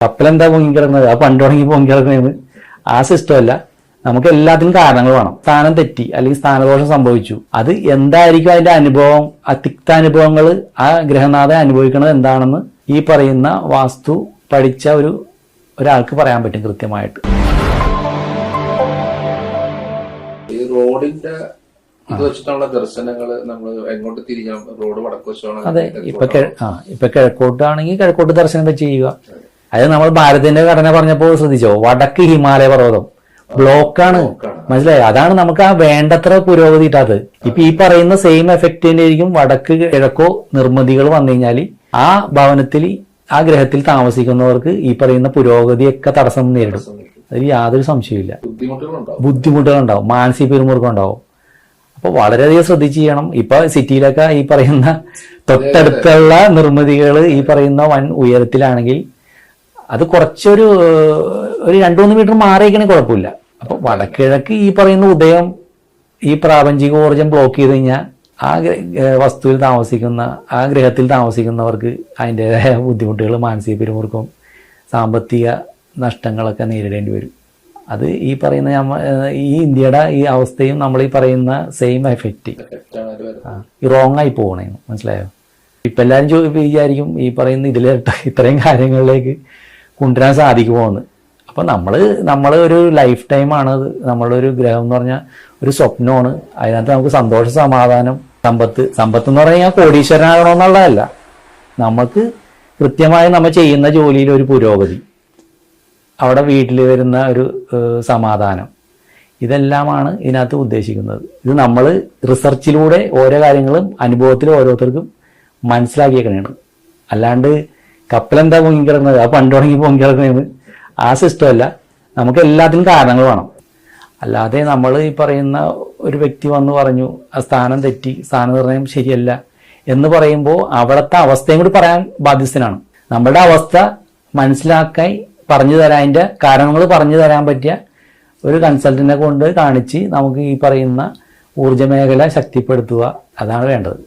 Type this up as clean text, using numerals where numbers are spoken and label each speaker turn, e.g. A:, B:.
A: കപ്പലെന്താ പൊങ്ങിക്കിടക്കുന്നത്, ആ പണ്ട് തുടങ്ങി പൊങ്ങിക്കിടക്കുന്നത് ആ സിസ്റ്റം അല്ല. നമുക്ക് എല്ലാത്തിനും കാരണങ്ങൾ വേണം. സ്ഥാനം തെറ്റി അല്ലെങ്കിൽ സ്ഥാനദോഷം സംഭവിച്ചു, അത് എന്തായിരിക്കും അതിന്റെ അനുഭവം, ആ തിക്താനുഭവങ്ങൾ ആ ഗ്രഹനാഥൻ അനുഭവിക്കുന്നത് എന്താണെന്ന് ഈ പറയുന്ന വാസ്തു പഠിച്ച ഒരാൾക്ക് പറയാൻ പറ്റും കൃത്യമായിട്ട്.
B: ഈ റോഡിന്റെ ഇത് വെച്ചിട്ടുള്ള ദർശനങ്ങൾ നമ്മൾ എങ്ങോട്ട് തിരിഞ്ഞാൽ റോഡ് വടക്ക് വശമാണ്.
A: അതെ, ഇപ്പൊ കിഴക്കോട്ടാണെങ്കിൽ കിഴക്കോട്ട് ദർശനം വെച്ച് ചെയ്യുക. അത് നമ്മൾ ഭാരതത്തിന്റെ ഘടന പറഞ്ഞപ്പോൾ ശ്രദ്ധിച്ചോ, വടക്ക് ഹിമാലയ പർവ്വതം ബ്ലോക്കാണ്, മനസ്സിലായോ? അതാണ് നമുക്ക് ആ വേണ്ടത്ര പുരോഗതി ഇട്ടാത്തത്. ഇപ്പൊ ഈ പറയുന്ന സെയിം എഫക്റ്റിന്റെ ആയിരിക്കും വടക്ക് കിഴക്കോ നിർമ്മിതികൾ വന്നു കഴിഞ്ഞാൽ ആ ഭവനത്തിൽ ആ ഗ്രഹത്തിൽ താമസിക്കുന്നവർക്ക് ഈ പറയുന്ന പുരോഗതിയൊക്കെ തടസ്സം നേരിടും. അതിൽ യാതൊരു സംശയമില്ല. ബുദ്ധിമുട്ടുകളുണ്ടാവും, മാനസിക പിരിമുറുക്കം ഉണ്ടാവും. അപ്പൊ വളരെയധികം ശ്രദ്ധിച്ച് ചെയ്യണം. ഇപ്പൊ സിറ്റിയിലൊക്കെ ഈ പറയുന്ന തൊട്ടടുത്തുള്ള നിർമ്മിതികൾ ഈ പറയുന്ന വൻ ഉയരത്തിലാണെങ്കിൽ അത് കുറച്ചൊരു 2-3 മീറ്റർ മാറിയിരിക്കണമെങ്കിൽ കുഴപ്പമില്ല. അപ്പൊ വടക്കിഴക്ക് ഈ പറയുന്ന ഉദയം ഈ പ്രാപഞ്ചിക ഊർജം ബ്ലോക്ക് ചെയ്ത് കഴിഞ്ഞാൽ ആ വസ്തുവിൽ താമസിക്കുന്ന ആ ഗ്രഹത്തിൽ താമസിക്കുന്നവർക്ക് അതിൻ്റെതായ ബുദ്ധിമുട്ടുകൾ, മാനസിക പിരിമുറുക്കം, സാമ്പത്തിക നഷ്ടങ്ങളൊക്കെ നേരിടേണ്ടി വരും. അത് ഈ പറയുന്ന ഈ ഇന്ത്യയുടെ ഈ അവസ്ഥയും നമ്മൾ ഈ പറയുന്ന സെയിം എഫക്റ്റ് ഈ റോങ് ആയി പോകണേ, മനസ്സിലായോ? ഇപ്പം എല്ലാവരും വിചാരിക്കും ഈ പറയുന്ന ഇതിൽ ഇത്രയും കാര്യങ്ങളിലേക്ക് കൊണ്ടുവരാൻ സാധിക്കുമോന്ന്. അപ്പം നമ്മൾ ഒരു ലൈഫ് ടൈമാണ് നമ്മളുടെ ഒരു ഗ്രഹം എന്ന് പറഞ്ഞാൽ ഒരു സ്വപ്നമാണ്. അതിനകത്ത് നമുക്ക് സന്തോഷ, സമാധാനം, സമ്പത്ത് എന്ന് പറഞ്ഞാൽ കോടീശ്വരനാകണമെന്നുള്ളതല്ല, നമുക്ക് കൃത്യമായി നമ്മൾ ചെയ്യുന്ന ജോലിയിൽ ഒരു പുരോഗതി, അവിടെ വീട്ടിൽ വരുന്ന ഒരു സമാധാനം, ഇതെല്ലാമാണ് ഇതിനകത്ത് ഉദ്ദേശിക്കുന്നത്. ഇത് നമ്മൾ റിസർച്ചിലൂടെ ഓരോ കാര്യങ്ങളും അനുഭവത്തിൽ ഓരോരുത്തർക്കും മനസ്സിലാക്കിയേക്കണേണ്. അല്ലാണ്ട് കപ്പലെന്താ പൊങ്ങിക്കിടക്കുന്നത്, ആ പണ്ട് തുടങ്ങി പൊങ്ങിക്കിടക്കുന്നത് ആ സിസ്റ്റം അല്ല. നമുക്ക് എല്ലാത്തിനും കാരണങ്ങൾ വേണം. അല്ലാതെ നമ്മൾ ഈ പറയുന്ന ഒരു വ്യക്തി വന്ന് പറഞ്ഞു ആ സ്ഥാനം തെറ്റി, സ്ഥാനനിർണയം ശരിയല്ല എന്ന് പറയുമ്പോൾ അവിടുത്തെ അവസ്ഥയും കൂടി പറയാൻ ബാധ്യസ്ഥനാണ്. നമ്മുടെ അവസ്ഥ മനസ്സിലാക്കാൻ പറഞ്ഞു തരാൻ, അതിൻ്റെ കാരണങ്ങൾ പറഞ്ഞു തരാൻ പറ്റിയ ഒരു കൺസൾട്ടന്റിനെ കൊണ്ട് കാണിച്ച് നമുക്ക് ഈ പറയുന്ന ഊർജ്ജ മേഖല ശക്തിപ്പെടുത്തുക, അതാണ് വേണ്ടത്.